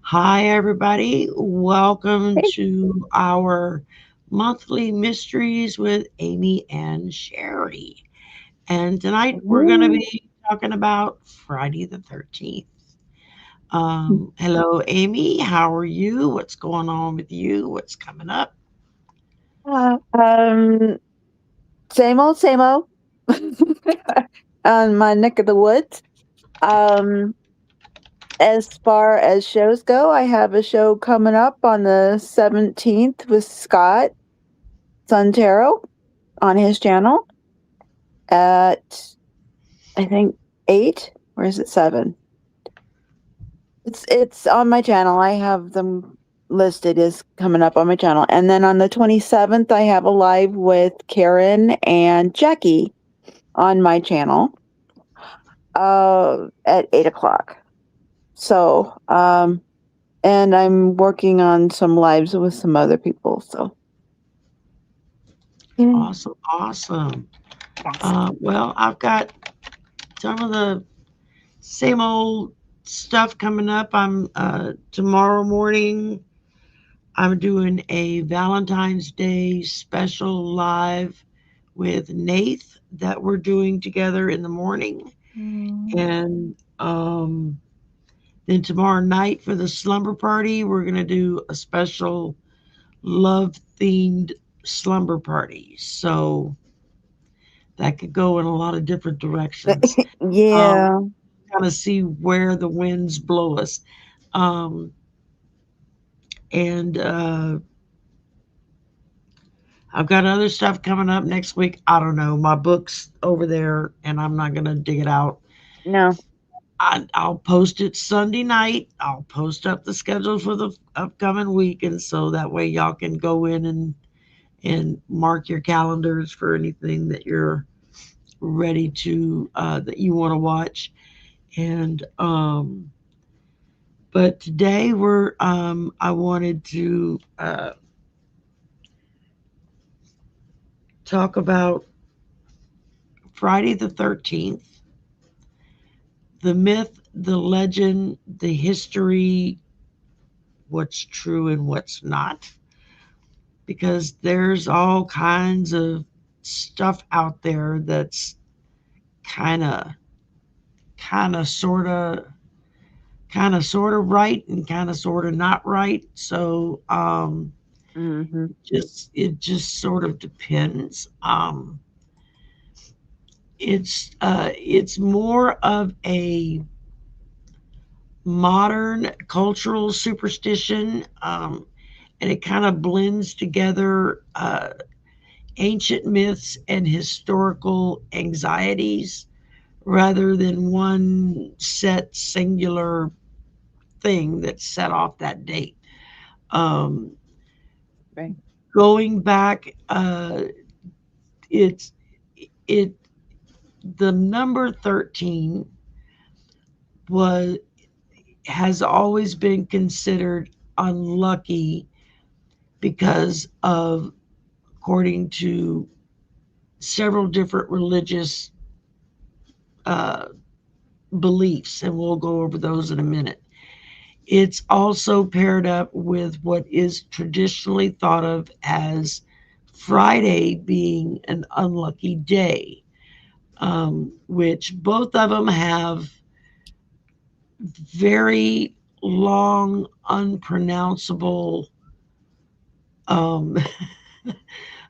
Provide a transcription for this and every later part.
Hi, everybody. Welcome Hey. to our monthly mysteries with Amy and Shari. And tonight we're going to Woo. be talking about Friday the 13th. Hello, Amy. How are you? What's going on with you? What's coming up? Uh, um, Same old, same old. On my neck of the woods. Um, as far as shows go, I have a show coming up on the 17th with Scott Suntero on his channel at I think 8, or is it 7? It's on my channel. I have them listed as coming up on my channel. And then on the 27th, I have a live with Karen and Jackie on my channel at 8 o'clock. So, and I'm working on some lives with some other people. So, yeah. Awesome. Awesome. Yes. Well, I've got some of the same old stuff coming up. I'm tomorrow morning. I'm doing a Valentine's Day special live with Nath that we're doing together in the morning. Mm. And then tomorrow night for the slumber party, we're going to do a special love themed slumber party. So that could go in a lot of different directions. Um, Yeah. kind of see where the winds blow us. Um, and I've got other stuff coming up next week. I don't know. My book's over there, and I'm not going to dig it out. No. I'll post it Sunday night. I'll post up the schedule for the upcoming week, and so that way y'all can go in and mark your calendars for anything that you're ready to that you want to watch. And but today I wanted to talk about Friday the 13th, the myth, the legend, the history, what's true and what's not, because there's all kinds of stuff out there that's kind of, sort of right and kind of, sort of not right. So Hmm. it just sort of depends. It's more of a modern cultural superstition, and it kind of blends together ancient myths and historical anxieties rather than one set singular thing that set off that date. Um, Right. going back, it's it the number 13 was has always been considered unlucky because of, according to several different religious uh, beliefs, and we'll go over those in a minute. It's also paired up with what is traditionally thought of as Friday being an unlucky day, which both of them have very long, unpronounceable um,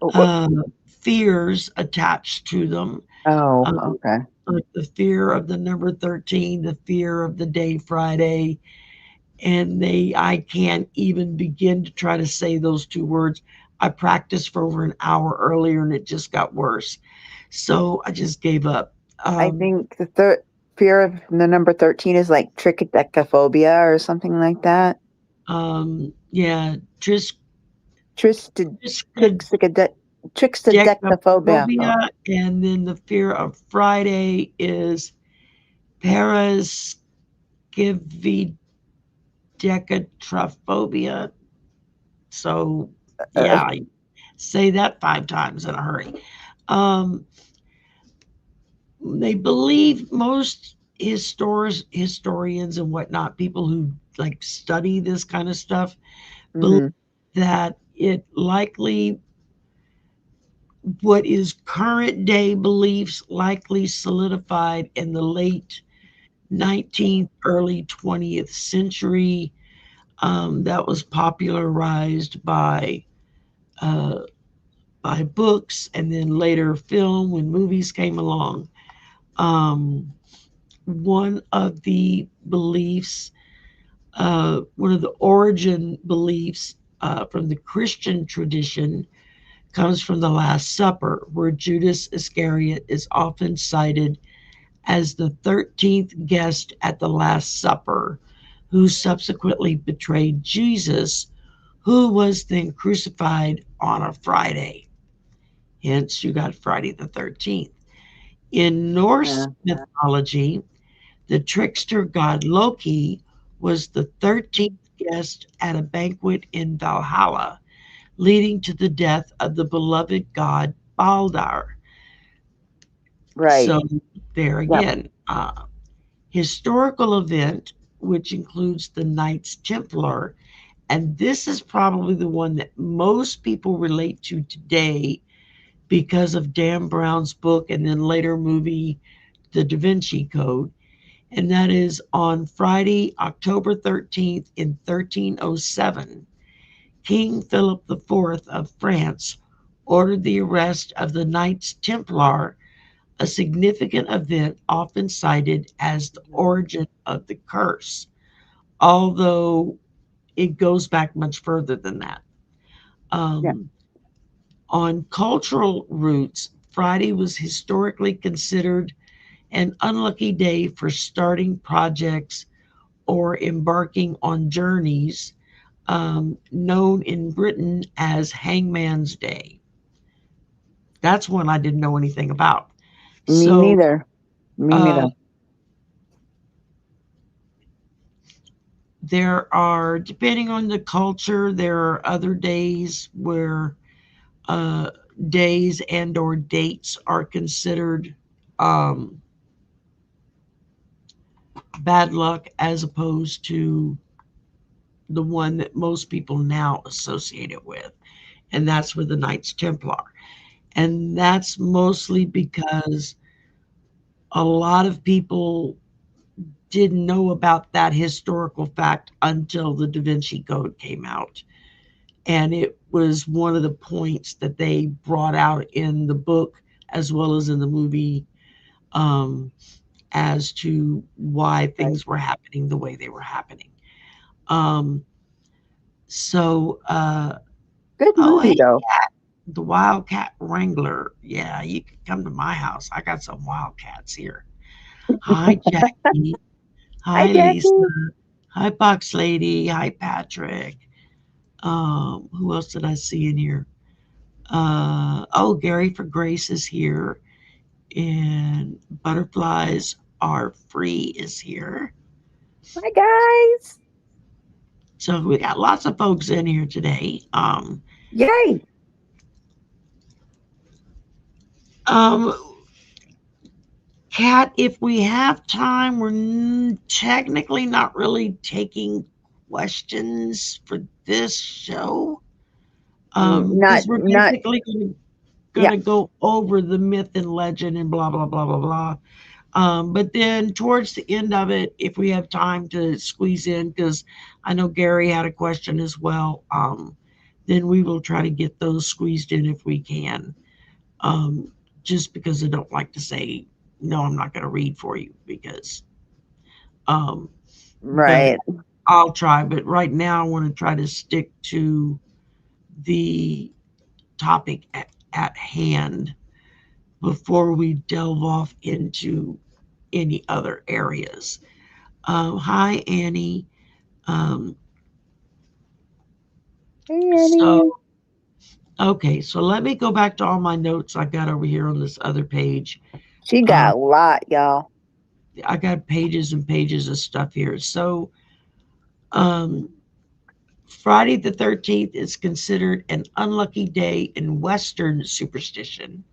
Oh, uh, fears attached to them. oh, Um, okay. like the fear of the number 13, the fear of the day Friday, and I can't even begin to try to say those two words. I practiced for over an hour earlier and it just got worse. So I just gave up. I think the third fear of the number 13 is like trichodecaphobia or something like that. Yeah, Tristed Trixicade Trixodecaphobia. Oh, triskaidekaphobia, and then the fear of Friday is paraskevidekatrophobia. So uh, yeah, I say that 5 times in a hurry. Um, they believe most. historians and whatnot, people who like study this kind of stuff, believe Hmm. that it likely, what is current day beliefs likely solidified in the late 19th, early 20th century. That was popularized uh, by books and then later film when movies came along. Um, one of the beliefs, one of the origin beliefs from the Christian tradition comes from the Last Supper, where Judas Iscariot is often cited as the 13th guest at the Last Supper, who subsequently betrayed Jesus, who was then crucified on a Friday. Hence, you got Friday the 13th. In Norse Yeah. mythology, the trickster god Loki was the 13th guest at a banquet in Valhalla, leading to the death of the beloved god Baldur. Right. So, there Yep. again, historical event, which includes the Knights Templar, and this is probably the one that most people relate to today because of Dan Brown's book and then later movie, The Da Vinci Code. And that is on Friday, October 13th in 1307. King Philip IV of France ordered the arrest of the Knights Templar, a significant event often cited as the origin of the curse, although it goes back much further than that. Yeah. Um, on cultural roots, Friday was historically considered an unlucky day for starting projects or embarking on journeys, known in Britain as Hangman's Day. That's one I didn't know anything about. Me So, neither. Me uh, neither. there are, depending on the culture, there are other days where uh, days and or dates are considered um, bad luck as opposed to the one that most people now associate it with, and that's with the Knights Templar. And that's mostly because a lot of people didn't know about that historical fact until the Da Vinci Code came out. And it was one of the points that they brought out in the book as well as in the movie, um, as to why Right. things were happening the way they were happening. Um, so, Good oh, movie hey, though. the Wildcat Wrangler. Yeah, you can come to my house. I got some wildcats here. Hi, Jackie. Hi, Hi, Lisa. Jackie. Hi, Box Lady. Hi, Patrick. Who else did I see in here? Oh, Gary for Grace is here, and Butterflies Are Free is here. Hi, guys. So we got lots of folks in here today. Yay. Um, Kat, if we have time, we're technically not really taking questions for this show, Not, because we're not, basically yeah. gonna go over the myth and legend and blah blah blah blah blah. But then towards the end of it, if we have time to squeeze in, because I know Gary had a question as well, then we will try to get those squeezed in if we can. Um, just because I don't like to say, no, I'm not going to read for you because, um, but Right. I'll try. But right now, I want to try to stick to the topic at hand before we delve off into any other areas. Hi, Annie. Um, Hey, so, Annie. okay, so let me go back to all my notes I got over here on this other page. She Um, got a lot, y'all. I got pages and pages of stuff here. So, um, Friday the 13th is considered an unlucky day in Western superstition.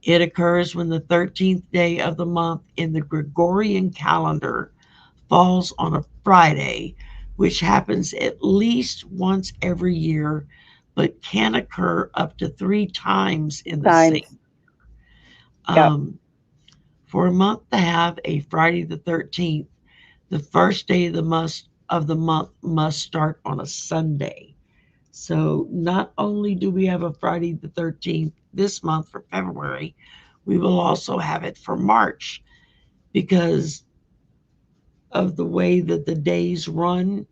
It occurs when the 13th day of the month in the Gregorian calendar falls on a Friday, which happens at least once every year, but can occur up to 3 times in the Times. same. Yep. Um, for a month to have a Friday the 13th, the first day of the month must start on a Sunday. So not only do we have a Friday the 13th this month for February, we will also have it for March because of the way that the days run,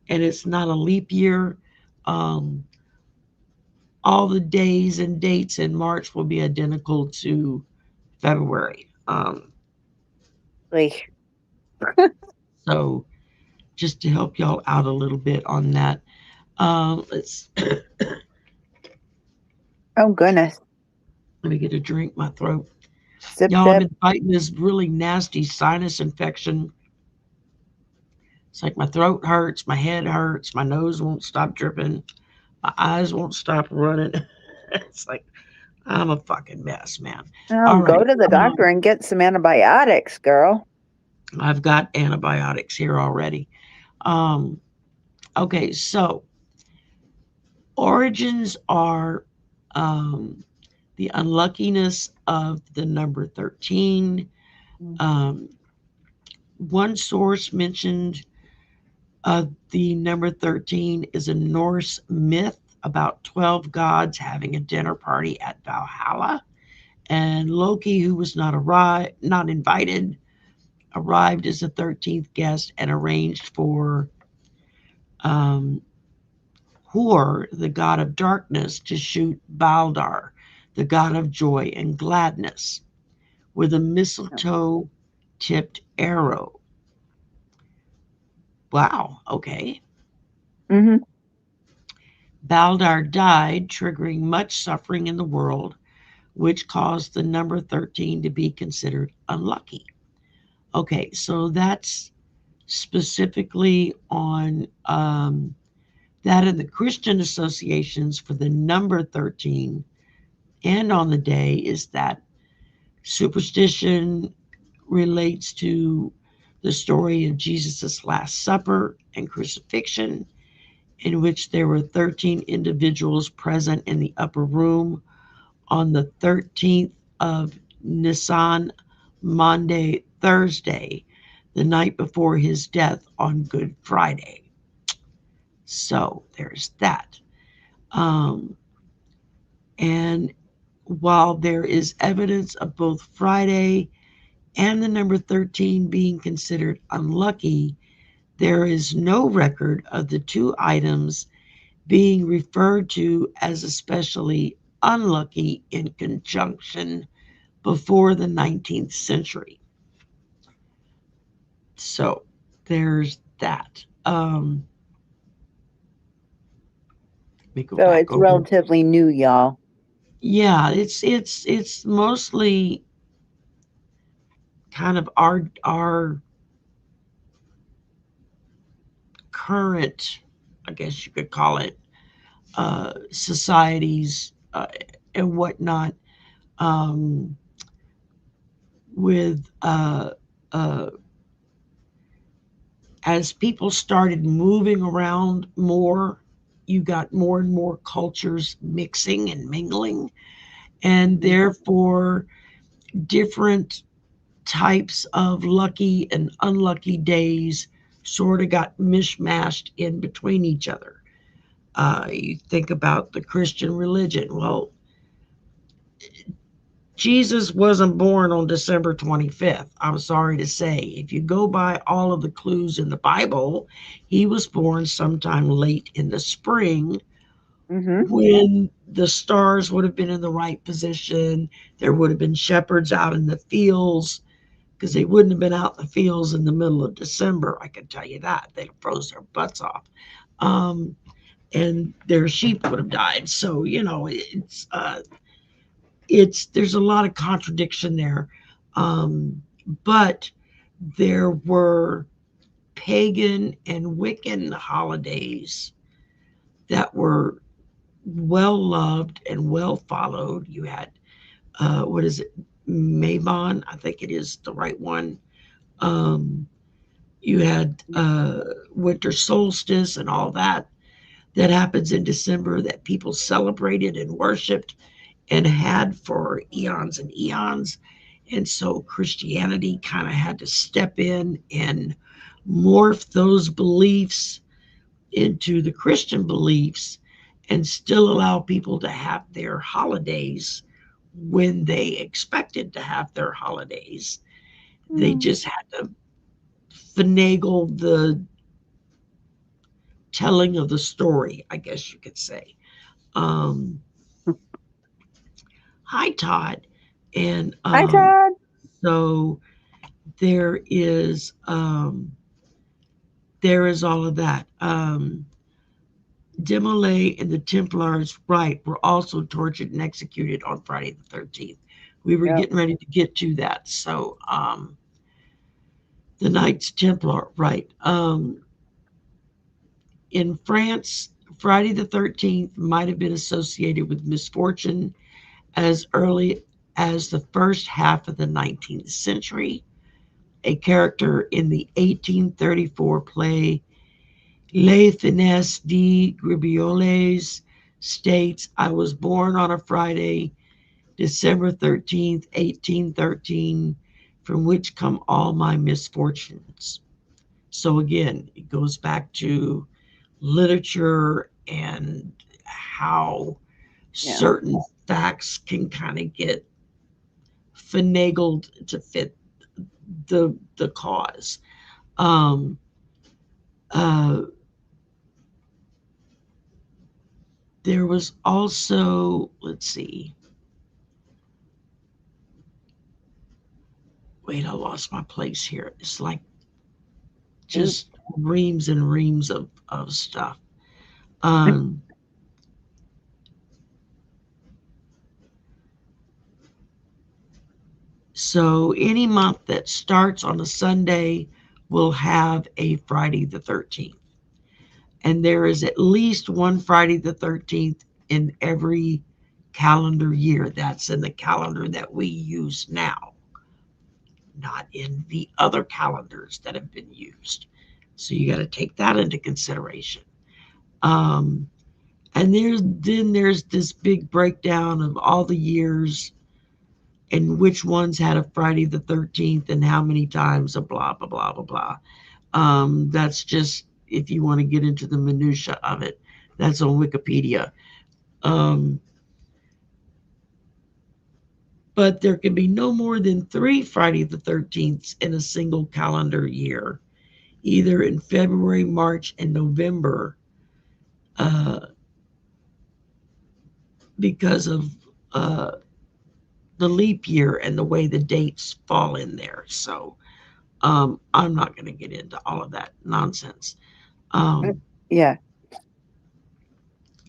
and it's not a leap year. Um, all the days and dates in March will be identical to February. Like, So just to help y'all out a little bit on that, let's oh goodness. let me get a drink. My throat. Zip Y'all have zip. been fighting this really nasty sinus infection. It's like my throat hurts, my head hurts, my nose won't stop dripping, my eyes won't stop running. It's like I'm a fucking mess, man. Oh, All go right. to the doctor and get some antibiotics, girl. I've got antibiotics here already. Um, okay, so origins are the unluckiness of the number 13. Um, one source mentioned the number 13 is a Norse myth about 12 gods having a dinner party at Valhalla. And Loki, who was not invited, arrived as the 13th guest and arranged for um, Hor, the god of darkness, to shoot Baldar, the god of joy and gladness, with a mistletoe tipped arrow. Wow, okay. Mm-hmm. Baldar died, triggering much suffering in the world, which caused the number 13 to be considered unlucky. Okay, so that's specifically on that in the Christian associations for the number 13 and on the day is that superstition relates to the story of Jesus' Last Supper and crucifixion, in which there were 13 individuals present in the upper room on the 13th of Nisan, Monday, Thursday, the night before his death on Good Friday. So there's that. Um, and while there is evidence of both Friday and the number 13 being considered unlucky, there is no record of the two items being referred to as especially unlucky in conjunction before the 19th century. So there's that. Let me go So back it's over. relatively new, y'all. Yeah, it's mostly kind of our current, I guess you could call it, societies and whatnot, um, with uh, as people started moving around more, you got more and more cultures mixing and mingling, and therefore different types of lucky and unlucky days sort of got mishmashed in between each other. You think about the Christian religion. Well, Jesus wasn't born on December 25th. I'm sorry to say. If you go by all of the clues in the Bible, he was born sometime late in the spring Mm-hmm. when the stars would have been in the right position. There would have been shepherds out in the fields because they wouldn't have been out in the fields in the middle of December. I can tell you that. They froze their butts off. Um, and their sheep would have died. So, it's there's a lot of contradiction there, but there were pagan and Wiccan holidays that were well loved and well followed. You had what is it? Mabon, I think it is the right one. Um, you had winter solstice and all that that happens in December that people celebrated and worshiped and had for eons and eons. And so Christianity kind of had to step in and morph those beliefs into the Christian beliefs and still allow people to have their holidays when they expected to have their holidays. They just had to finagle the telling of the story, I guess you could say. Um, Hi, Todd. And Hi, Todd. so there is all of that. Demolay and the Templars, right, were also tortured and executed on Friday the 13th. We were Yep. getting ready to get to that. So the Knights Templar, right. In France, Friday the 13th might have been associated with misfortune as early as the first half of the 19th century. A character in the 1834 play Les Finesses de Gribioles states, I was born on a Friday, December 13th, 1813, from which come all my misfortunes. So again, it goes back to literature and how Yeah. certain facts can kind of get finagled to fit the cause. Um, uh, there was also, let's see, wait, I lost my place here. It's like just reams and reams of stuff. Um, so any month that starts on a Sunday will have a Friday the 13th. And there is at least one Friday the 13th in every calendar year. That's in the calendar that we use now, not in the other calendars that have been used. So you got to take that into consideration. Um, and there's this big breakdown of all the years and which ones had a Friday the 13th and how many times, a blah blah blah blah blah. That's just if you want to get into the minutia of it. That's on Wikipedia. Um, but there can be no more than three Friday the 13th in a single calendar year, either in February, March, and November, uh, because of uh, the leap year and the way the dates fall in there. So I'm not going to get into all of that nonsense. Um, Yeah.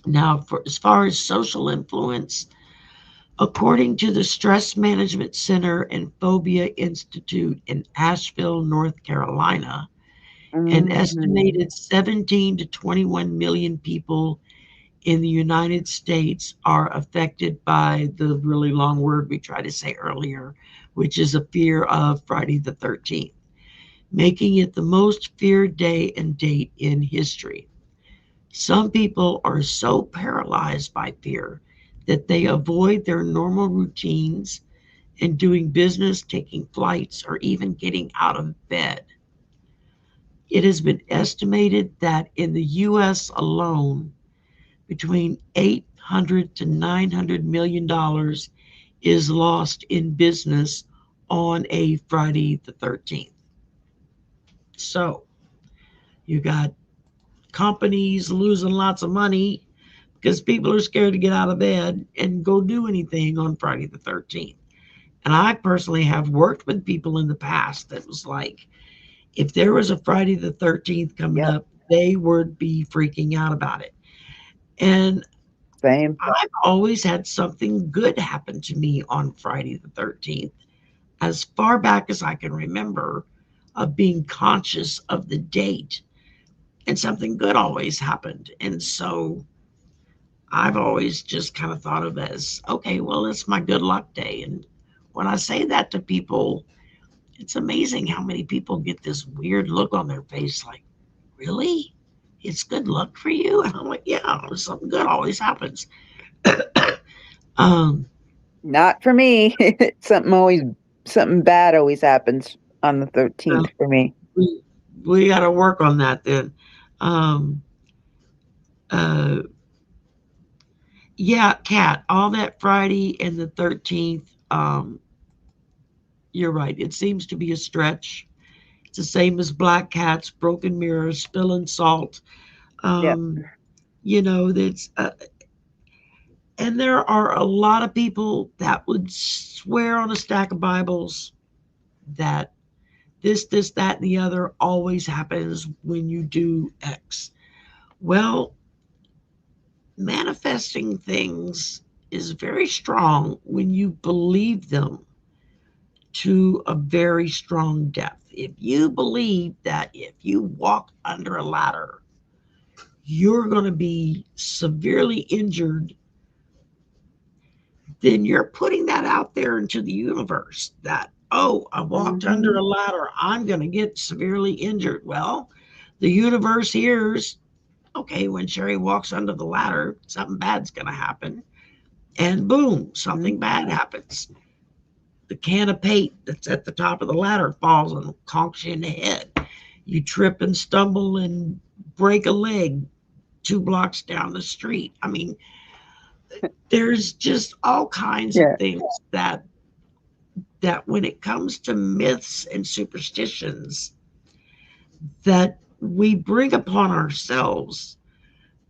Now, for as far as social influence, according to the Stress Management Center and Phobia Institute in Asheville, North Carolina, an Mhm. estimated 17 to 21 million people in the United States are affected by the really long word we tried to say earlier, which is a fear of Friday the 13th, making it the most feared day and date in history. Some people are so paralyzed by fear that they avoid their normal routines and doing business, taking flights, or even getting out of bed. It has been estimated that in the US alone, between 800 to 900 million dollars is lost in business on a Friday the 13th. So you got companies losing lots of money because people are scared to get out of bed and go do anything on Friday the 13th. And I personally have worked with people in the past that was like, if there was a Friday the 13th coming Yep. up, they would be freaking out about it. And Same. I've always had something good happen to me on Friday the 13th, as far back as I can remember, of being conscious of the date. And something good always happened. And so I've always just kind of thought of it as, okay, well, it's my good luck day. And when I say that to people, it's amazing how many people get this weird look on their face like, really? It's good luck for you? And I'm like, yeah, something good always happens. um, Not for me. Something bad always happens on the 13th well, for me. we, we got to work on that then. Um, uh, yeah, Kat, all that Friday and the 13th, you're right. It seems to be a stretch. It's the same as black cats, broken mirrors, spilling salt. Yep. Um, that's and there are a lot of people that would swear on a stack of Bibles that this, that, and the other always happens when you do X. Well, manifesting things is very strong when you believe them to a very strong depth. If you believe that if you walk under a ladder, you're going to be severely injured, then you're putting that out there into the universe that, oh, I walked under Mhm. a ladder, I'm going to get severely injured. Well, the universe hears, okay, when Shari walks under the ladder, something bad's going to happen. And boom, Mhm. something bad happens. The can of paint that's at the top of the ladder falls and conks you in the head. You trip and stumble and break a leg 2 blocks down the street. I mean, there's just all kinds of Yeah. things that when it comes to myths and superstitions that we bring upon ourselves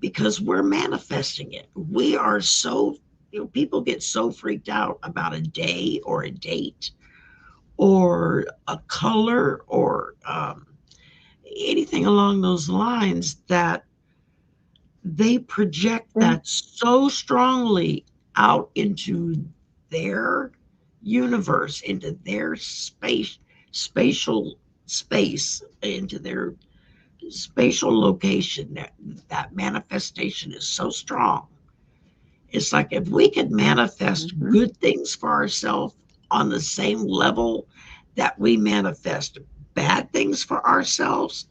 because we're manifesting it. We are so, people get so freaked out about a day or a date or a color or anything along those lines that they project Yeah. that so strongly out into their universe, into their spatial space, into their spatial location. That manifestation is so strong. It's like if we could manifest Mhm. good things for ourselves on the same level that we manifest bad things for ourselves,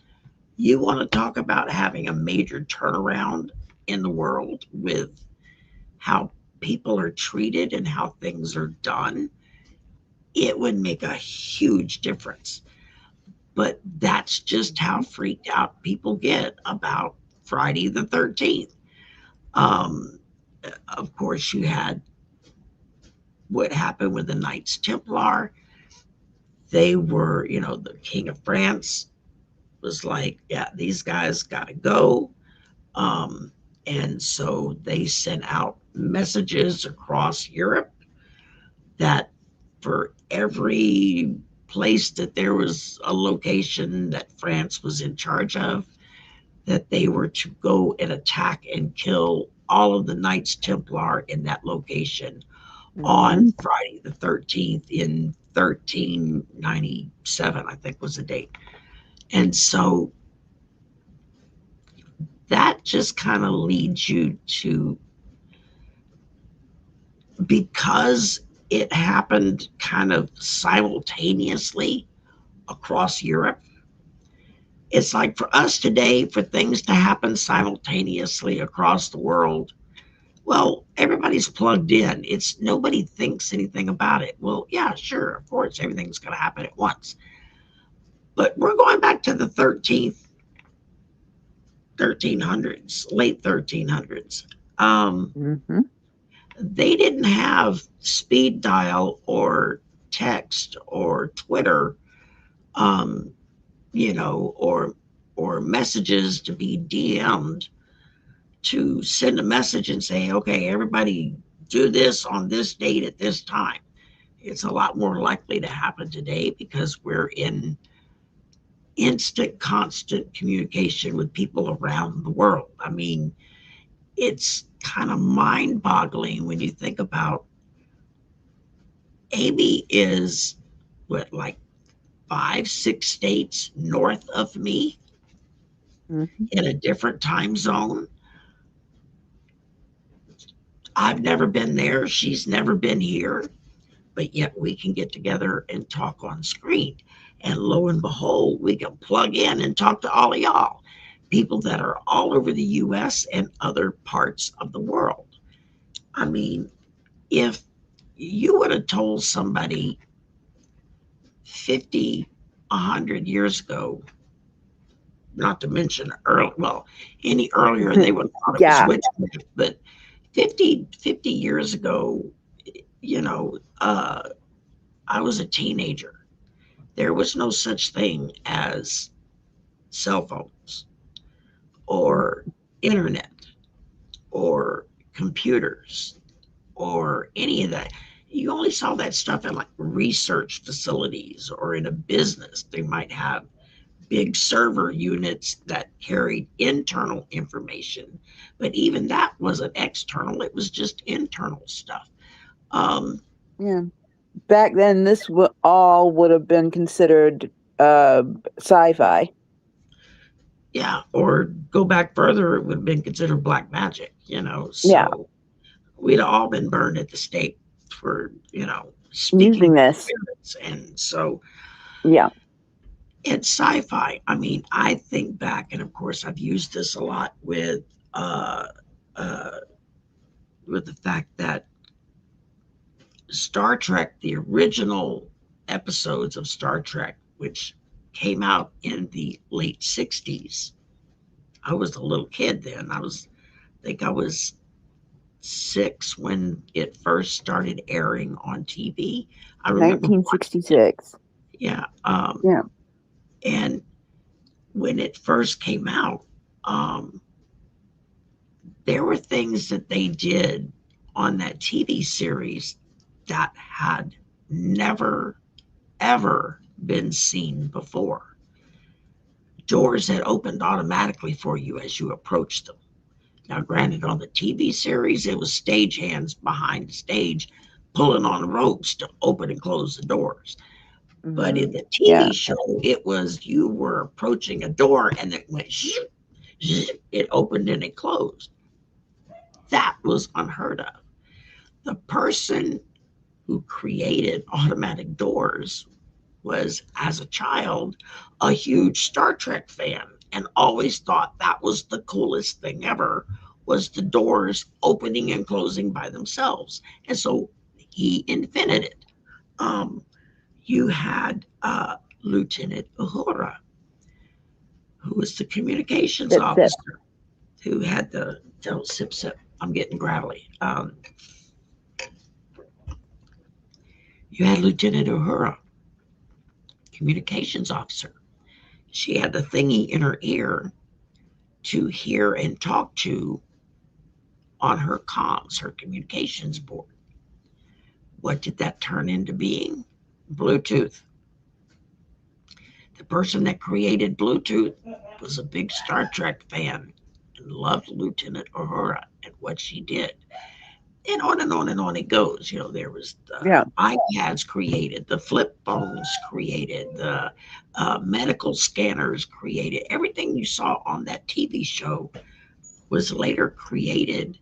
you want to talk about having a major turnaround in the world with how people are treated and how things are done. It would make a huge difference. But that's just how Mhm. freaked out people get about Friday the 13th. Um, of course, you had what happened with the Knights Templar. They were, the King of France was like, yeah, these guys got to go. Um, and so they sent out messages across Europe that for every place that there was a location that France was in charge of, that they were to go and attack and kill all of the Knights Templar in that location on Mhm. Friday the 13th in 1397, I think was the date. And so that just kind of leads you to, because it happened kind of simultaneously across Europe. It's like for us today, for things to happen simultaneously across the world, well, everybody's plugged in. It's nobody thinks anything about it. Well, yeah, sure, of course, everything's going to happen at once. But we're going back to the 1300s, late 1300s. Um, Mhm. they didn't have speed dial or text or Twitter, um, or messages to be DM'd to send a message and say, okay, everybody do this on this date at this time. It's a lot more likely to happen today because we're in instant, constant communication with people around the world. I mean, it's kind of mind boggling when you think about Amy is what, like 5, 6 states north of me Mhm. in a different time zone. I've never been there. She's never been here, but yet we can get together and talk on screen. And lo and behold, we can plug in and talk to all of y'all, people that are all over the US and other parts of the world. I mean, if you would have told somebody 50, 100 years ago, not to mention early, well, any earlier, they would have thought it was Yeah. witchcraft, but 50 years ago, you know, I was a teenager. There was no such thing as cell phones or internet or computers or any of that. You only saw that stuff in like research facilities or in a business. They might have big server units that carried internal information, but even that wasn't external, it was just internal stuff. Yeah. Back then, this all would have been considered sci-fi. Yeah, or go back further, it would have been considered black magic, So Yeah. we'd all been burned at the stake for, speaking Using this. spirits. And so Yeah. it's sci-fi. I mean, I think back, and of course, I've used this a lot uh, with the fact that Star Trek, the original episodes of Star Trek, which came out in the late 60s. I was a little kid then. I think I was 6 when it first started airing on TV. I remember 1966. Yeah. Yeah. And when it first came out, there were things that they did on that TV series that had never, ever been seen before. Doors that opened automatically for you as you approached them. Now, granted, on the TV series, it was stagehands behind the stage pulling on the ropes to open and close the doors. But in the TV show, it was you were approaching a door and it went zip, zip, it opened and it closed. That was unheard of. The person who created automatic doors was, as a child, a huge Star Trek fan and always thought that was the coolest thing ever, was the doors opening and closing by themselves. And so he invented it. You had Lieutenant Uhura, who was the communications officer, who had the sip sip. I'm getting gravelly. You had Lieutenant Uhura, communications officer. She had the thingy in her ear to hear and talk to on her comms, her communications board. What did that turn into being? Bluetooth. The person that created Bluetooth was a big Star Trek fan and loved Lieutenant Uhura and what she did. And on and on and on it goes. There was the iPads created, the flip phones created, the medical scanners created. Everything you saw on that TV show was later created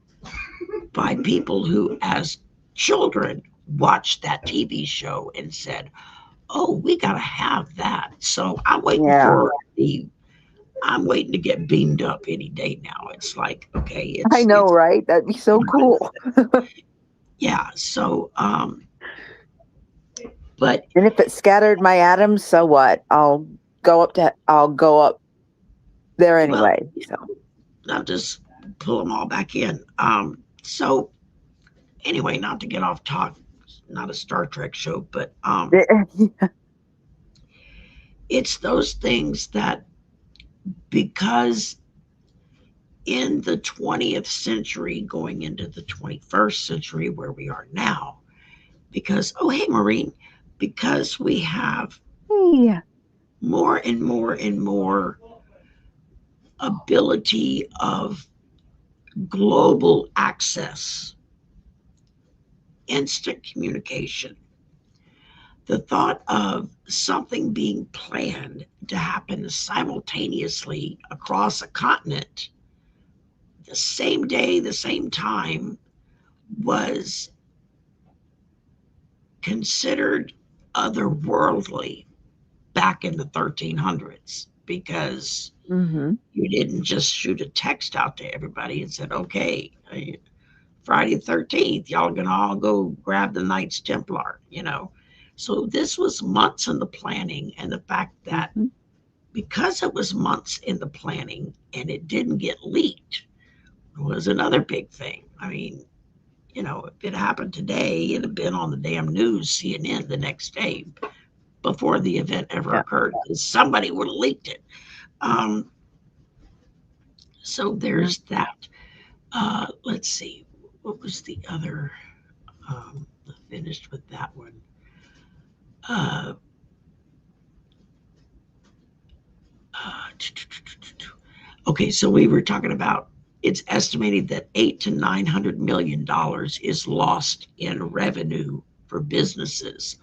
by people who, as children, watched that TV show and said, "Oh, we got to have that." So I'm waiting I'm waiting to get beamed up any day now. It's like, okay, I know, right? That'd be so cool. Yeah. So, but and if it scattered my atoms, so what? I'll go up there anyway. So I'll just pull them all back in. So anyway, not to get off talk, not a Star Trek show, but it's those things that, because in the 20th century going into the 21st century where we are now, because, oh, hey, Maureen, because we have more and more and more ability of global access, instant communication. The thought of something being planned to happen simultaneously across a continent, the same day, the same time, was considered otherworldly back in the 1300s because Mm-hmm. you didn't just shoot a text out to everybody and said, okay, Friday the 13th, y'all gonna all go grab the Knights Templar, you know. So this was months in the planning, and the fact that Mm-hmm. because it was months in the planning and it didn't get leaked was another big thing. I mean, you know, if it happened today, it'd have been on the damn news, CNN the next day before the event ever Yeah. occurred. Somebody would have leaked it. Um, so Yeah. there's that. Let's see, what was the other? I finished with that one. Uh, uh, okay, so we were talking about it's estimated that $800 to $900 million is lost in revenue for businesses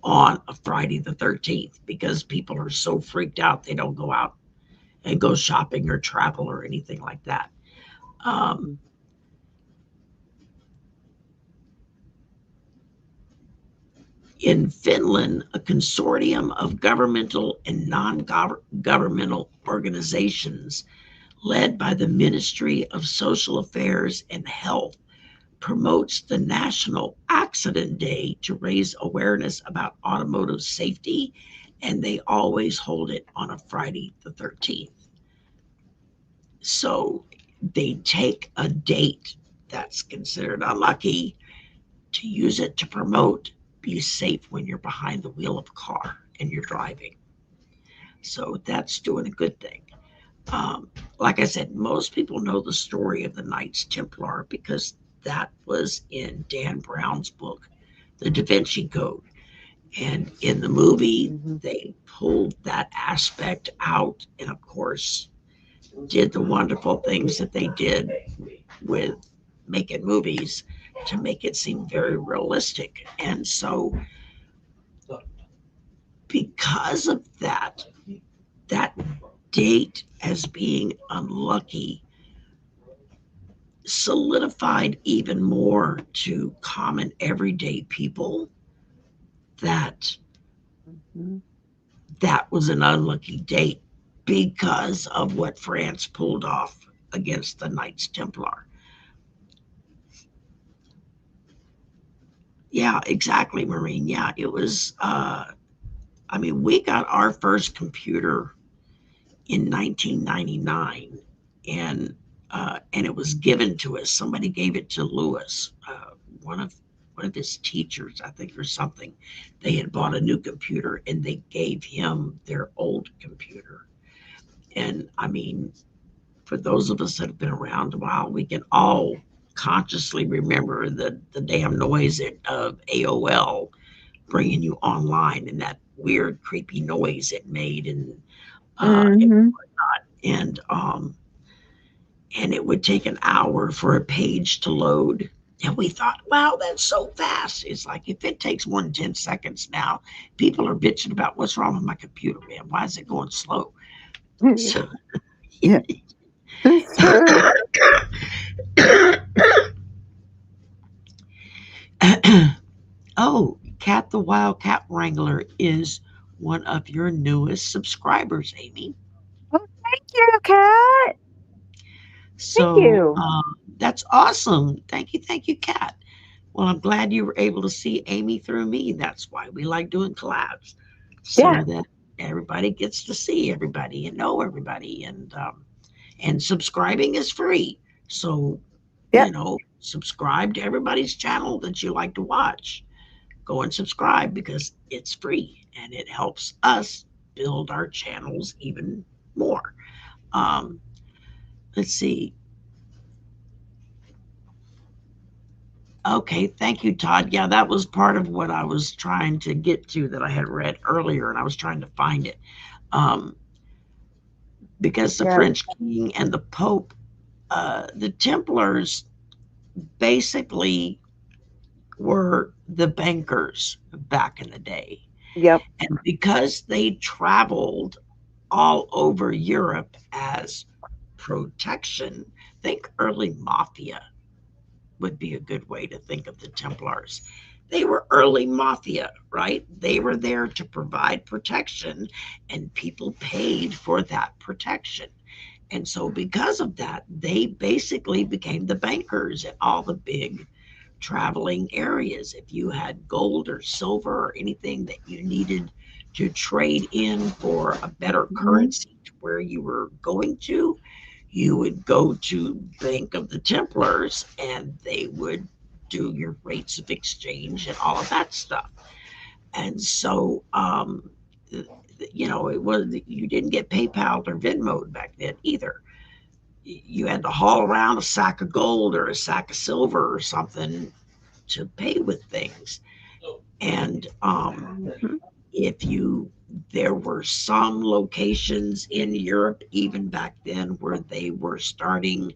on a Friday the 13th because people are so freaked out they don't go out and go shopping or travel or anything like that. Um, in Finland, a consortium of governmental and non governmental organizations led by the Ministry of Social Affairs and Health promotes the National Accident Day to raise awareness about automotive safety, and they always hold it on a Friday the 13th. So they take a date that's considered unlucky to use it to promote be safe when you're behind the wheel of a car and you're driving. So that's doing a good thing. Like I said, most people know the story of the Knights Templar because that was in Dan Brown's book, The Da Vinci Code. And in the movie, Mm-hmm. they pulled that aspect out and, of course, did the wonderful things that they did with making movies to make it seem very realistic. And so, because of that, that date as being unlucky solidified even more to common everyday people that Mm-hmm. that was an unlucky date because of what France pulled off against the Knights Templar. Yeah, exactly, Maureen. Yeah, it was. I mean, we got our first computer in 1999, and it was given to us. Somebody gave it to Lewis, one of one of his teachers, I think, or something. They had bought a new computer, and they gave him their old computer. And I mean, for those of us that have been around a while, we can all consciously remember the damn noise of AOL bringing you online and that weird, creepy noise it made, Mm-hmm. and um, and it would take an hour for a page to load. And we thought, wow, that's so fast. It's like if it takes more than 10 seconds now, people are bitching about what's wrong with my computer, man. Why is it going slow? So, Yeah, that's true. oh, Cat the Wild Cat Wrangler is one of your newest subscribers, Amy. Oh, thank you, Kat. Thank So you. that's awesome. Thank you, Cat. Well, I'm glad you were able to see Amy through me. That's why we like doing collabs, Yeah. so that everybody gets to see everybody and know everybody. And subscribing is free. So Yep. subscribe to everybody's channel that you like to watch. Go and subscribe because it's free and it helps us build our channels even more. Um, let's see. Okay, thank you, Todd. Yeah, that was part of what I was trying to get to that I had read earlier, and I was trying to find it. Um, because the Yeah. French king and the Pope, the Templars basically were the bankers back in the day. Yep. And because they traveled all over Europe as protection, think early mafia. would be a good way to think of the Templars. They were early mafia, right? They were there to provide protection, and people paid for that protection. And so, because of that, they basically became the bankers at all the big traveling areas. If you had gold or silver or anything that you needed to trade in for a better Mhm. currency to where you were going to, you would go to Bank of the Templars and they would do your rates of exchange and all of that stuff. And so, it was, you didn't get PayPal or Venmo back then either. You had to haul around a sack of gold or a sack of silver or something to pay with things. And Mhm. if you, there were some locations in Europe, even back then, where they were starting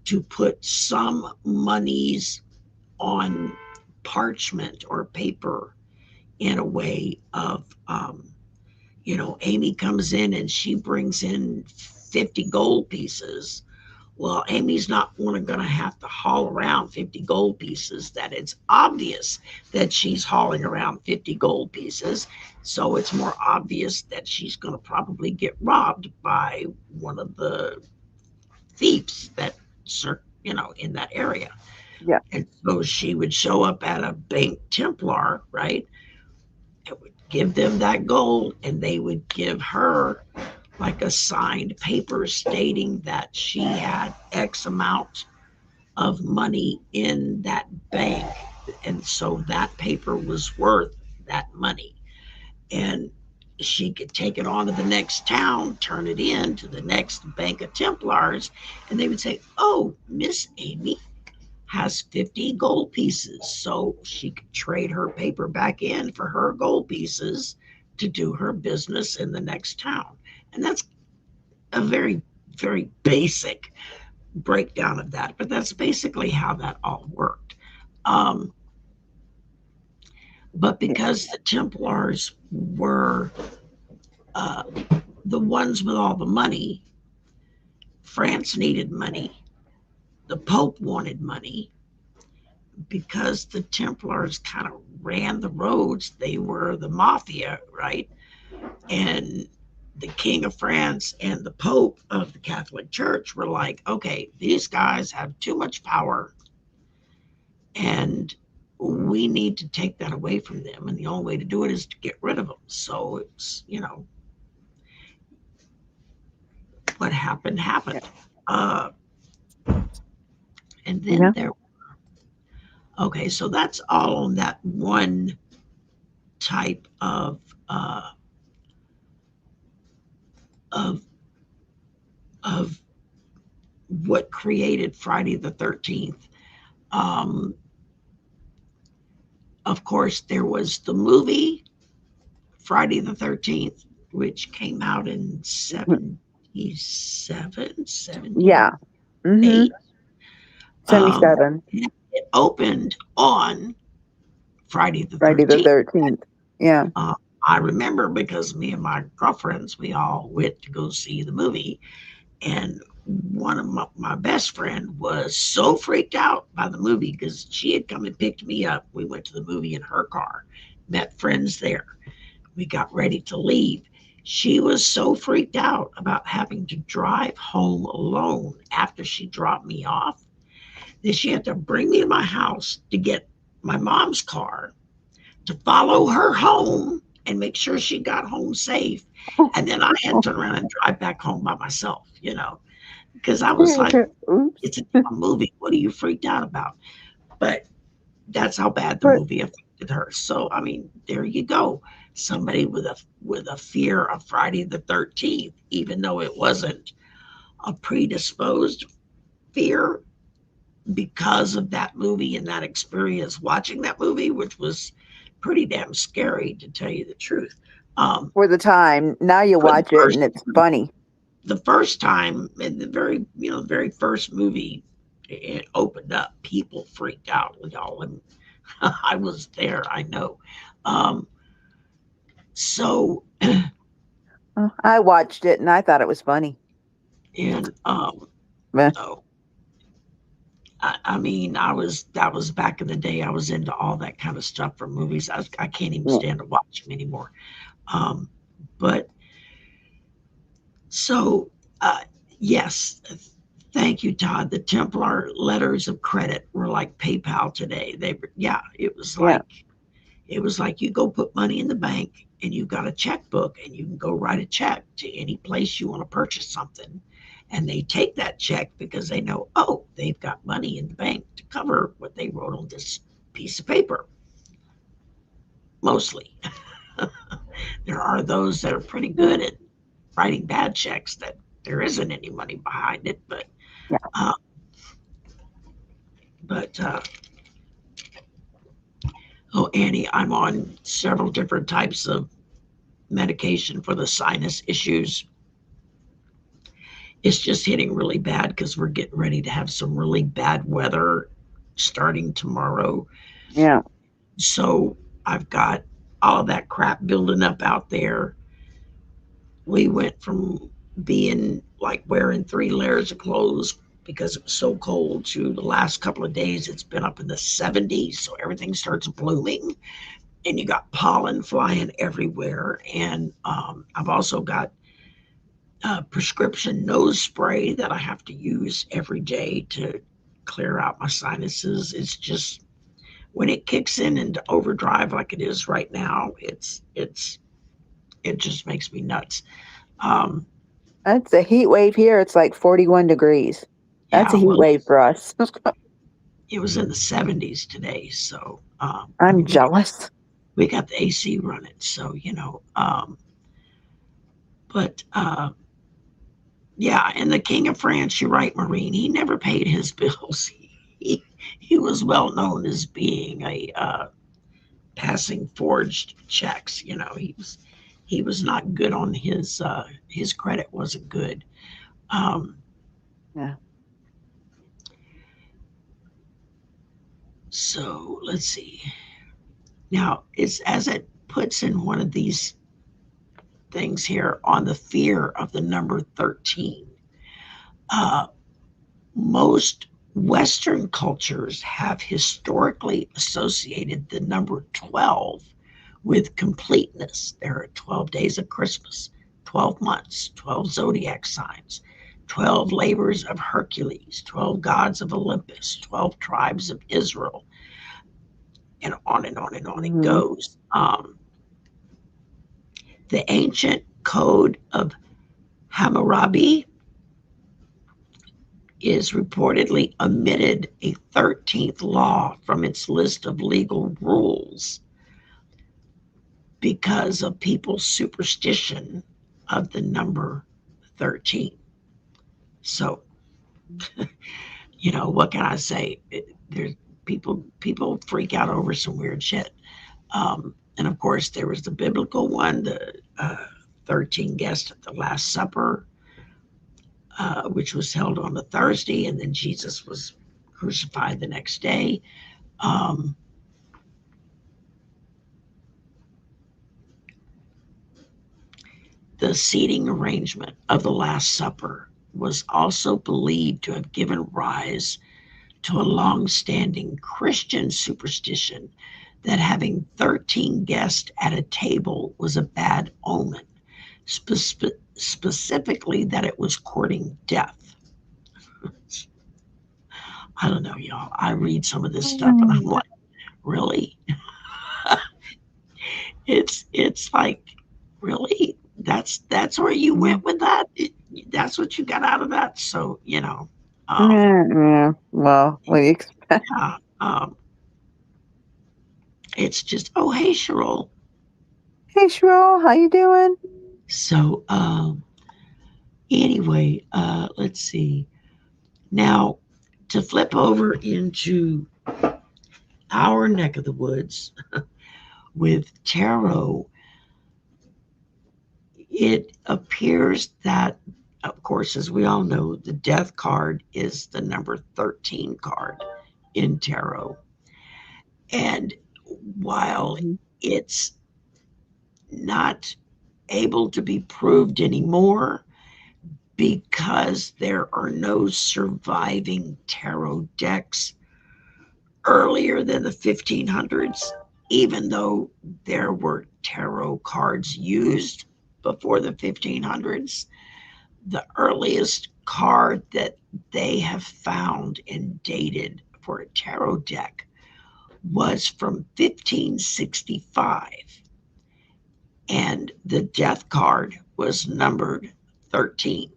to put some monies on parchment or paper in a way of, Amy comes in and she brings in 50 gold pieces. Well, Amy's not going to have to haul around 50 gold pieces. That it's obvious that she's hauling around 50 gold pieces. So it's more obvious that she's going to probably get robbed by one of the thieves that, in that area. Yeah. And so she would show up at a bank Templar, right? It would give them that gold, and they would give her like a signed paper stating that she had X amount of money in that bank. And so that paper was worth that money. And she could take it on to the next town, turn it in to the next bank of Templars, and they would say, "Oh, Miss Amy has 50 gold pieces." So she could trade her paper back in for her gold pieces to do her business in the next town. And that's a very, very basic breakdown of that, but that's basically how that all worked. Um, but Yeah. because the Templars were uh, the ones with all the money, France needed money, the Pope wanted money. Because the Templars kind of ran the roads, they were the mafia, right? And the King of France and the Pope of the Catholic Church were like, okay, these guys have too much power and we need to take that away from them. And the only way to do it is to get rid of them. So it's, what happened, Yeah. happened. Uh, and then Yeah. okay, so that's all on that one type of, of what created Friday the 13th. Um, of course, there was the movie Friday the 13th, which came out in 77, Yeah. 78. Mm-hmm. Um, 77. it opened on Friday the Friday the 13th. 13th. Yeah. Uh, I remember because me and my girlfriends, we all went to go see the movie. And one of my best friend was so freaked out by the movie because she had come and picked me up. We went to the movie in her car, met friends there. We got ready to leave. She was so freaked out about having to drive home alone after she dropped me off that she had to bring me to my house to get my mom's car to follow her home and make sure she got home safe. And then I had to turn around and drive back home by myself, because I was like, Oops. it's a damn movie. What are you freaked out about? But that's how bad the But movie affected her. So I mean, there you go. Somebody with a fear of Friday the 13th, even though it wasn't a predisposed fear because of that movie and that experience watching that movie, which was pretty damn scary to tell you the truth. Um, for the time, now you for the watch it and first it's funny. the first time in the very first movie it opened up, people freaked out, y'all, and I was there, I know. um so I watched it and I thought it was funny. and Meh. so I mean, that was back in the day. I was into all that kind of stuff for movies. I can't even Yeah. stand to watch them anymore. Um, but so, uh, yes, thank you, Todd. The Templar letters of credit were like PayPal today. They were, yeah, Yeah. it was like you go put money in the bank and you've got a checkbook and you can go write a check to any place you want to purchase something. And they take that check because they know, oh, they've got money in the bank to cover what they wrote on this piece of paper, mostly. There are those that are pretty good at writing bad checks that there isn't any money behind it, Yeah. uh, but oh, Annie, I'm on several different types of medication for the sinus issues. It's just hitting really bad because we're getting ready to have some really bad weather starting tomorrow. Yeah. So I've got all of that crap building up out there. We went from being like wearing 3 layers of clothes because it was so cold to the last couple of days it's been up in the 70s, so everything starts blooming and you got pollen flying everywhere. And I've also got prescription nose spray that I have to use every day to clear out my sinuses. It's just when it kicks in into overdrive like it is right now, it just makes me nuts. Um, That's a heat wave here. It's like 41 degrees. That's yeah, a heat well, wave for us. it was in the 70s today, so I I'm mean jealous. we got the AC running, so you know. But Yeah, and the King of France, you're right, Maureen. He never paid his bills. He was well known as being a passing forged checks. You know, he was not good on his credit wasn't good. Um, Yeah. so let's see. Now it's as it puts in one of these things here on the fear of the number 13. Uh, Most Western cultures have historically associated the number 12 with completeness. There are 12 days of Christmas, 12 months, 12 zodiac signs, 12 labors of Hercules, 12 gods of Olympus, 12 tribes of Israel, and on and on and on it Mhm. goes. The ancient code of Hammurabi is reportedly omitted a 13th law from its list of legal rules because of people's superstition of the number 13. So, you know, what can I say? There's people freak out over some weird shit. And of course, there was the biblical one, the 13 guests at the Last Supper, which was held on a Thursday, and then Jesus was crucified the next day. Um, The seating arrangement of the Last Supper was also believed to have given rise to a long standing Christian superstition that having 13 guests at a table was a bad omen, specifically that it was courting death. I don't know, y'all. I read some of this stuff and I'm Mm. like, really? It's like, really? That's where you went with that? That's what you got out of that? So, you know, um, Yeah, yeah. Well, what do you expect? yeah, it's just, oh, hey, Cheryl. Hey, Shrill, how you doing? So, anyway, let's see. Now, to flip over into our neck of the woods with tarot, it appears that, of course, as we all know, the death card is the number 13 card in tarot. And while Mhm. it's not able to be proved anymore, because there are no surviving tarot decks earlier than the 1500s, even though there were tarot cards used before the 1500s. The earliest card that they have found and dated for a tarot deck was from 1565, and the death card was numbered 13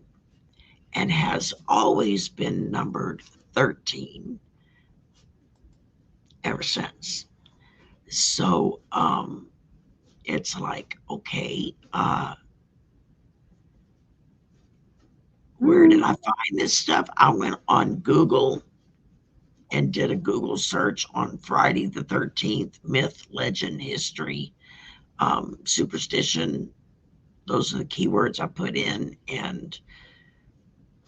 and has always been numbered 13 ever since. So it's like, okay, where did I find this stuff? I went on Google and did a Google search on Friday the 13th, myth, legend, history, superstition. Those are the keywords I put in. And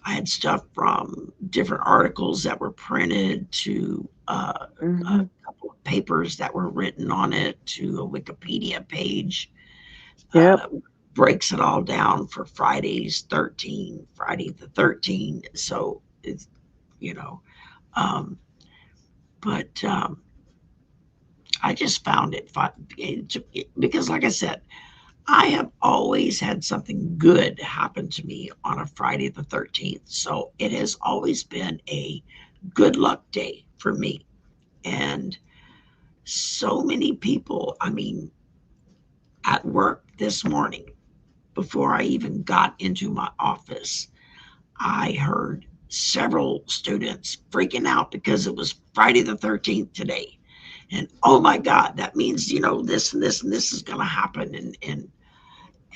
I had stuff from different articles that were printed to a couple of papers that were written on it to a Wikipedia page. Breaks it all down for Friday the 13th. So it's, but I just found it fun because, like I said, I have always had something good happen to me on a Friday the 13th. So it has always been a good luck day for me. And so many people, I mean, at work this morning, before I even got into my office, I heard several students freaking out because it was Friday the 13th today. And oh my God, that means, this and this and this is going to happen. And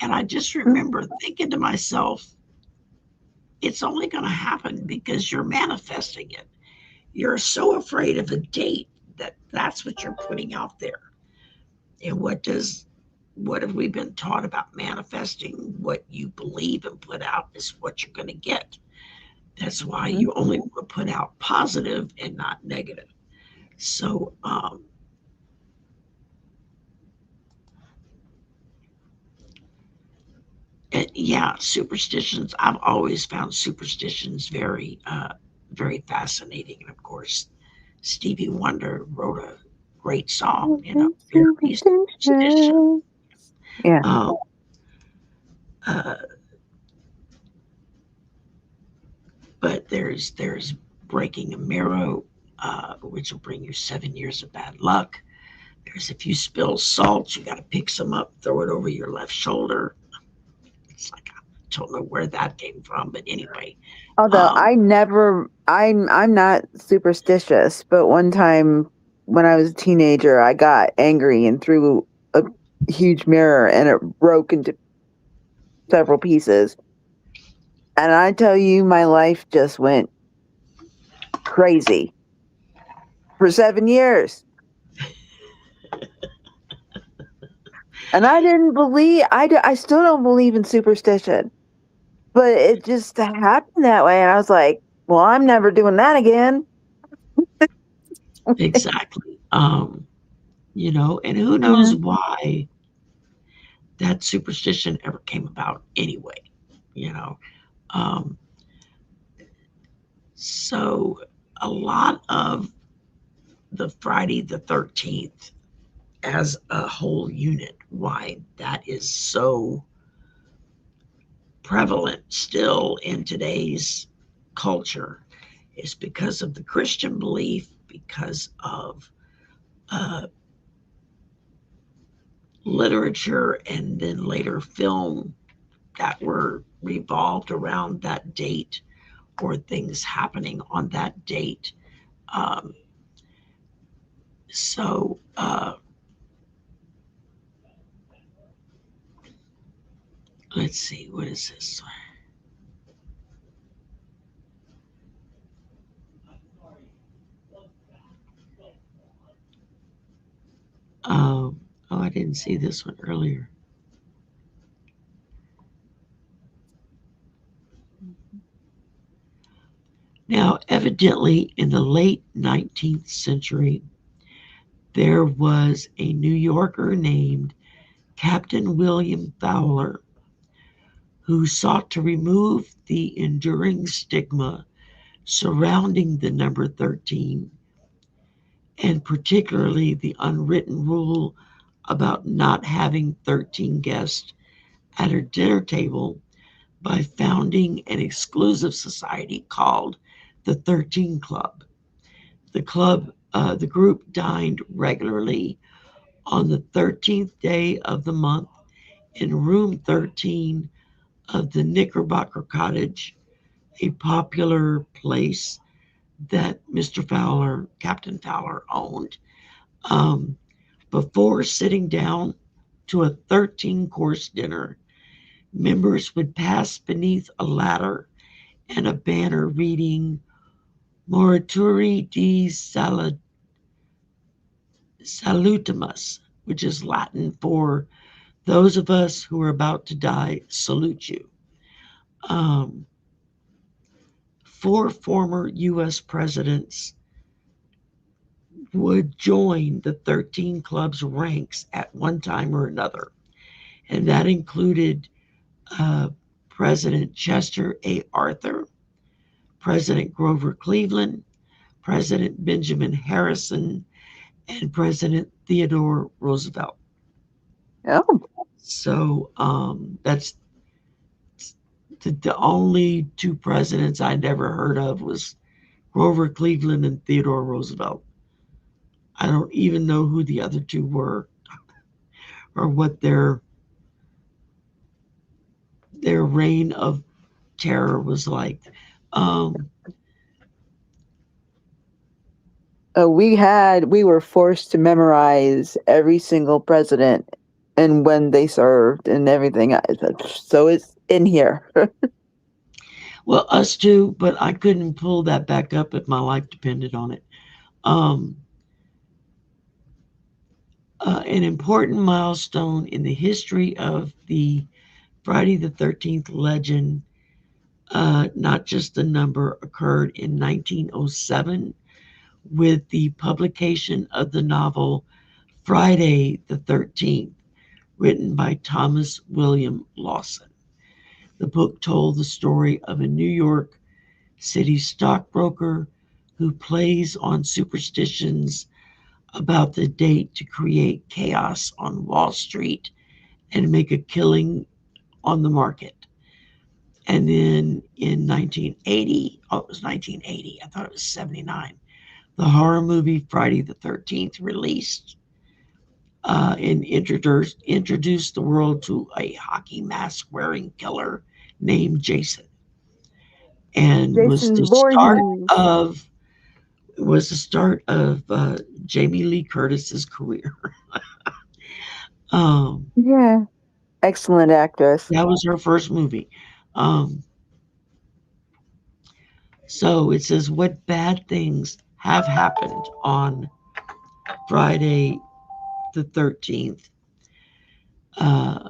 I just remember thinking to myself, it's only going to happen because you're manifesting it. You're so afraid of a date that's what you're putting out there. And what have we been taught about manifesting? What you believe and put out is what you're going to get. That's why you only want to put out positive and not negative. So, superstitions. I've always found superstitions very, very fascinating. And of course, Stevie Wonder wrote a great song, very superstition. Yeah. But there's breaking a mirror, which will bring you 7 years of bad luck. There's if you spill salt, you got to pick some up, throw it over your left shoulder. It's like I don't know where that came from, but anyway. Although I'm not superstitious, but one time when I was a teenager, I got angry and threw a huge mirror and it broke into several pieces. And I tell you, my life just went crazy for 7 years. And I didn't believe, I still don't believe in superstition, but it just happened that way. And I was like, well, I'm never doing that again. Exactly. And who knows why that superstition ever came about anyway, so a lot of the Friday the 13th as a whole unit, why that is so prevalent still in today's culture is because of the Christian belief, because of literature and then later film that were revolved around that date or things happening on that date. So let's see, what is this? I didn't see this one earlier. Now, evidently, in the late 19th century, there was a New Yorker named Captain William Fowler who sought to remove the enduring stigma surrounding the number 13, and particularly the unwritten rule about not having 13 guests at her dinner table, by founding an exclusive society called the 13 Club. The group dined regularly on the 13th day of the month in room 13 of the Knickerbocker Cottage, a popular place that Mr. Fowler, Captain Fowler, owned. Um, Before sitting down to a 13-course dinner, members would pass beneath a ladder and a banner reading Morituri de Salutamus, which is Latin for those of us who are about to die salute you. Um, Four former U.S. presidents would join the 13 Club's ranks at one time or another, and that included uh, President Chester A. Arthur, President Grover Cleveland, President Benjamin Harrison, and President Theodore Roosevelt. Oh, So that's the only two presidents I'd ever heard of was Grover Cleveland and Theodore Roosevelt. I don't even know who the other two were or what their reign of terror was like. Um, we were forced to memorize every single president and when they served and everything. So it's in here. well, us too, but I couldn't pull that back up if my life depended on it. Um, an important milestone in the history of the Friday the 13th legend, not just the number, occurred in 1907 with the publication of the novel Friday the 13th, written by Thomas William Lawson. The book told the story of a New York City stockbroker who plays on superstitions about the date to create chaos on Wall Street and make a killing on the market. And then in 1980, oh, it was 1980, I thought it was 79, the horror movie Friday the 13th released and introduced the world to a hockey mask wearing killer named Jason, and Jason Voorhees. Was the start of Jamie Lee Curtis's career. um, Yeah. Excellent actress. that was her first movie. Um, so it says, what bad things have happened on Friday the 13th? Uh,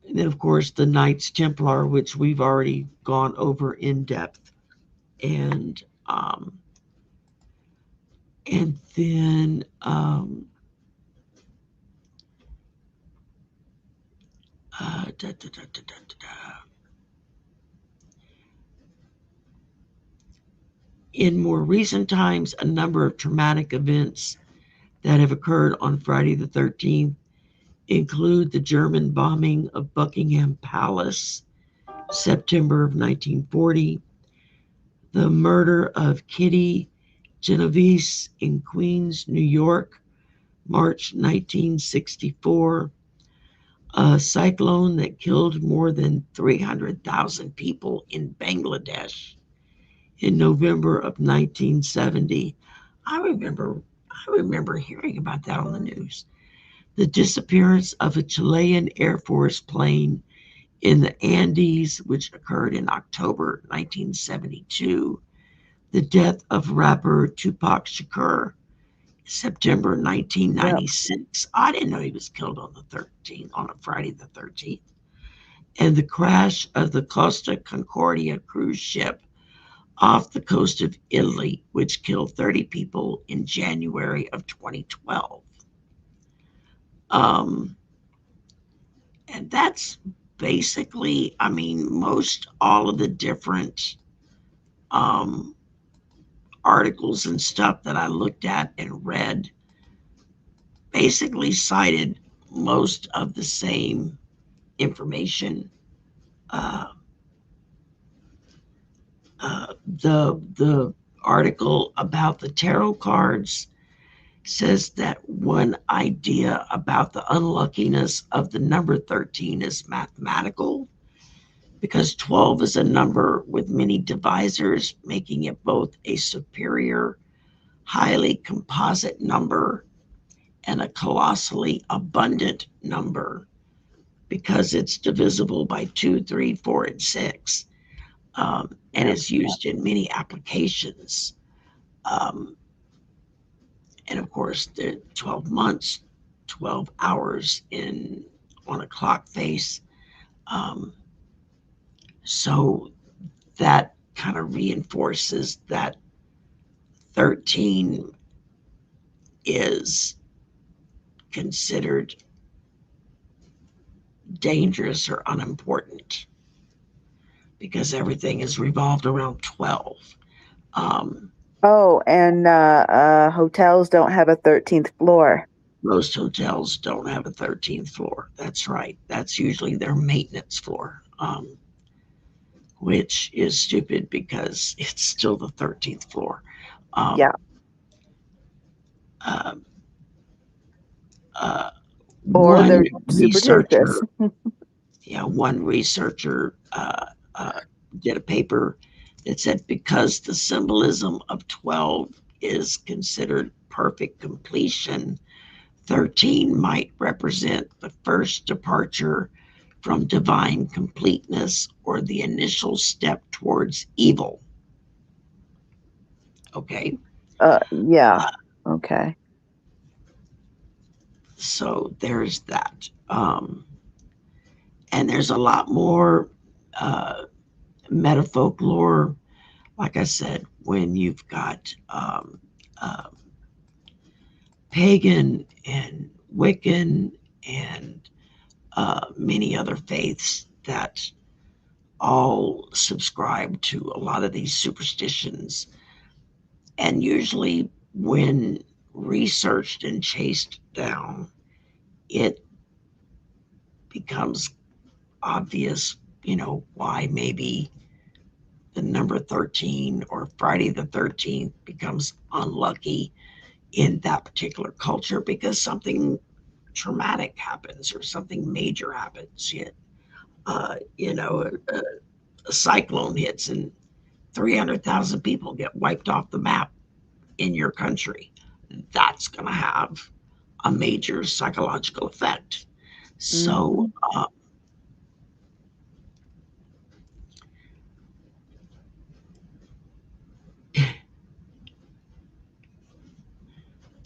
and then, of course, the Knights Templar, which we've already gone over in depth. And then da, da, da, da, da. In more recent times, a number of traumatic events that have occurred on Friday the 13th include the German bombing of Buckingham Palace, September of 1940, the murder of Kitty Genovese in Queens, New York, March 1964, a cyclone that killed more than 300,000 people in Bangladesh in November of 1970. I remember hearing about that on the news. The disappearance of a Chilean Air Force plane in the Andes, which occurred in October 1972. The death of rapper Tupac Shakur, September 1996. Yep. I didn't know he was killed on the 13th, on a Friday the 13th. And the crash of the Costa Concordia cruise ship off the coast of Italy, which killed 30 people in January of 2012. And that's basically, I mean, most all of the different um, articles and stuff that I looked at and read basically cited most of the same information. Uh, the article about the tarot cards says that one idea about the unluckiness of the number 13 is mathematical because 12 is a number with many divisors, making it both a superior, highly composite number and a colossally abundant number because it's divisible by 2, 3, 4, and 6. And is used in many applications. Um, and of course, the 12 months, 12 hours in on a clock face. Um, so that kind of reinforces that 13 is considered dangerous or unimportant because everything is revolved around 12. Um, Oh, and hotels don't have a 13th floor. Most hotels don't have a 13th floor. That's right. That's usually their maintenance floor, which is stupid because it's still the 13th floor. Yeah. Um, uh, uh, Or one they're superstitious. researcher, yeah, one researcher did a paper that said because the symbolism of 12 is considered perfect completion, 13 might represent the first departure from divine completeness or the initial step towards evil. Okay. Yeah. Okay. So there's that. And there's a lot more uh, meta folklore. Like I said, when you've got uh, pagan and Wiccan and many other faiths that all subscribe to a lot of these superstitions. And usually, when researched and chased down, it becomes obvious, why maybe the number 13 or Friday the 13th becomes unlucky in that particular culture because something traumatic happens or something major happens. A cyclone hits and 300,000 people get wiped off the map in your country. That's going to have a major psychological effect. So,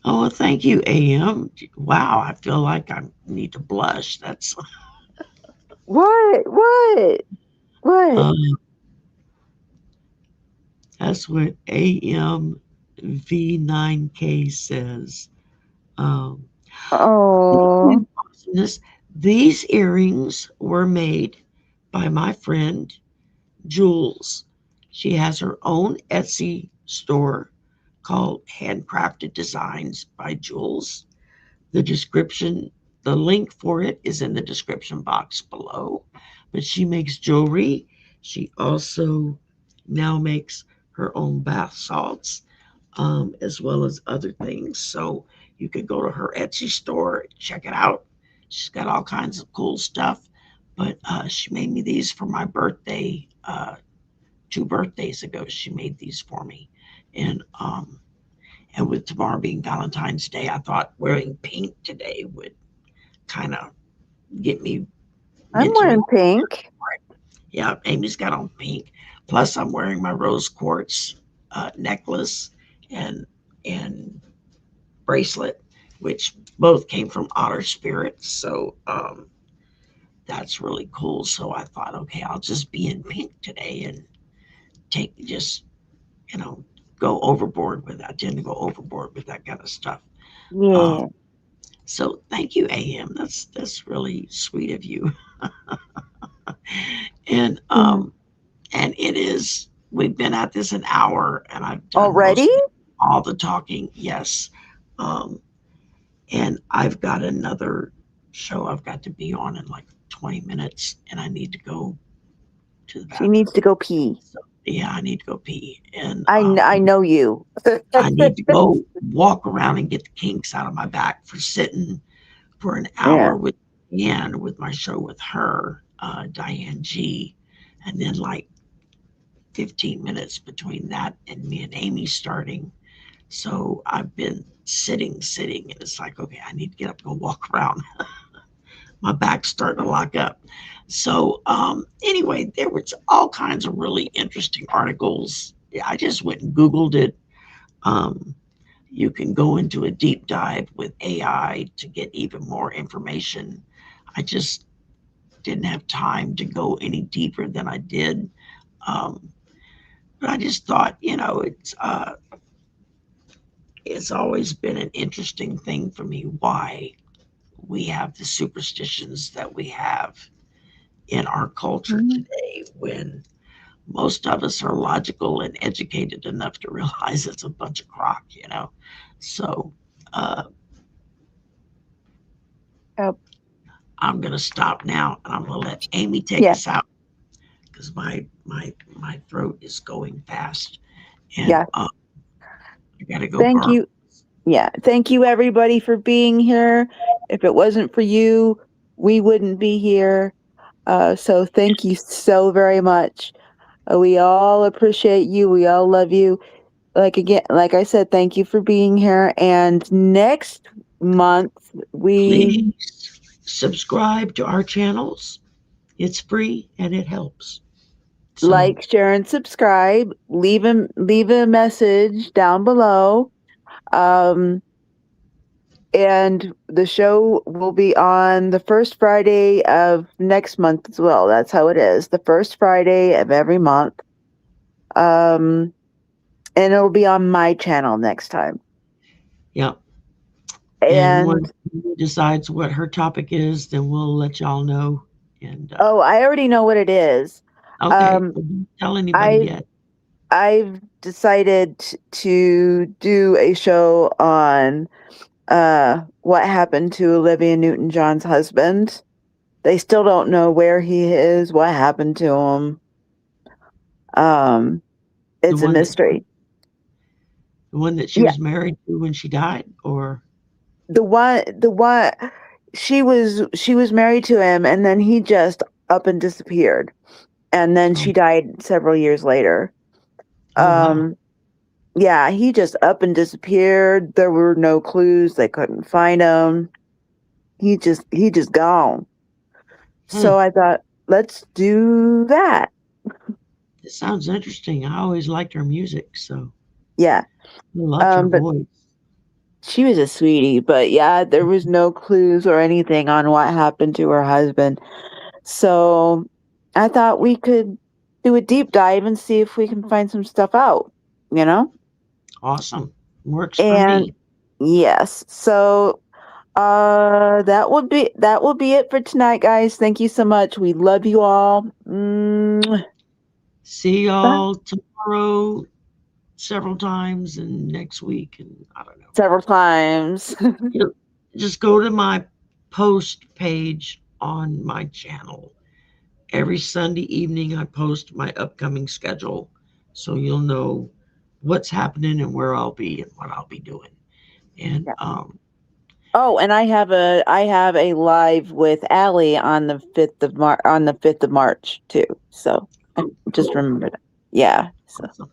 oh, thank you, AM. Wow, I feel like I need to blush. What? Um, that's what AM V9K says. Um, Oh. these earrings were made by my friend Jules. She has her own Etsy store called Handcrafted Designs by Jules. The description, the link for it is in the description box below. But she makes jewelry. She also now makes her own bath salts, as well as other things. So you could go to her Etsy store, check it out. She's got all kinds of cool stuff. But she made me these for my birthday 2 birthdays ago. She made these for me, and with tomorrow being Valentine's Day, I thought wearing pink today would kind of get me I'm mentally. wearing pink. Yeah, Amy's got on pink. Plus, I'm wearing my rose quartz necklace and and bracelet, which both came from Otter Spirit. So that's really cool. So I thought, okay, I'll just be in pink today and just you know go overboard with that. I tend to go overboard with that kind of stuff. Um, Yeah. So thank you, AM. That's really sweet of you. And Mhm. it is, we've been at this an hour and I've done Already? all the talking. Yes. Um, and I've got another show I've got to be on in like 20 minutes and I need to go to the She needs bathroom. to go pee. So yeah, I need to go pee. And I know you. I need to go walk around and get the kinks out of my back for sitting for an Yeah. hour with Diane with my show with her, Diane G. And then like 15 minutes between that and me and Amy starting. So I've been sitting, and it's like, okay, I need to get up and go walk around. My back's starting to lock up. So anyway, there was all kinds of really interesting articles. Yeah, I just went and Googled it. Um, you can go into a deep dive with AI to get even more information. I just didn't have time to go any deeper than I did. Um, but I just thought, it's always been an interesting thing for me why we have the superstitions that we have in our culture Mhm. today when most of us are logical and educated enough to realize it's a bunch of crock. So uh, Oh, I'm going to stop now and I'm going to let Amy take yeah. us out because my throat is going fast and Yeah. I got to go Thank burp. you. Yeah. Thank you, everybody, for being here. If it wasn't for you, we wouldn't be here. So thank you so very much. We all appreciate you. We all love you. Like I said, thank you for being here. And next month, we Please subscribe to our channels. It's free and it helps. So like, share, and subscribe. Leave a message down below. Um, and the show will be on the first Friday of next month as well. That's how it is. The first Friday of every month. Um, and it'll be on my channel next time. yeah. And And when Amy decides what her topic is, then we'll let y'all know. And oh, I already know what it is. okay, Um, well, don't tell anybody I yet. I've decided to do a show on what happened to Olivia Newton-John's husband. They still don't know where he is, what happened to him. Um, The it's a one that mystery. the one that she Yeah, was married to when she died, or the one she was married to him, and then he just up and disappeared, and then oh, she died several years later. oh wow, Um, yeah, he just up and disappeared. There were no clues. They couldn't find him. He just gone. hmm, So I thought, let's do that. this sounds interesting. I always liked her music, so Yeah. I loved her But voice. she was a sweetie. But yeah, there was no clues or anything on what happened to her husband. So I thought we could do a deep dive and see if we can find some stuff out, you know? Awesome, works for And me. yes. So that will be it for tonight, guys. Thank you so much. We love you all. See Bye. y'all tomorrow, several times, and next week, and I don't know. Several times. You just go to my post page on my channel. Every Sunday evening, I post my upcoming schedule so you'll know what's happening and where I'll be and what I'll be doing. And Yeah. Oh, and I have a live with Allie on the 5th of March too. So I oh, just cool. remember that. Yeah. So Awesome.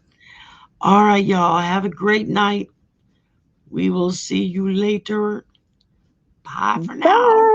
All right, y'all. Have a great night. We will see you later. Bye for bye. now.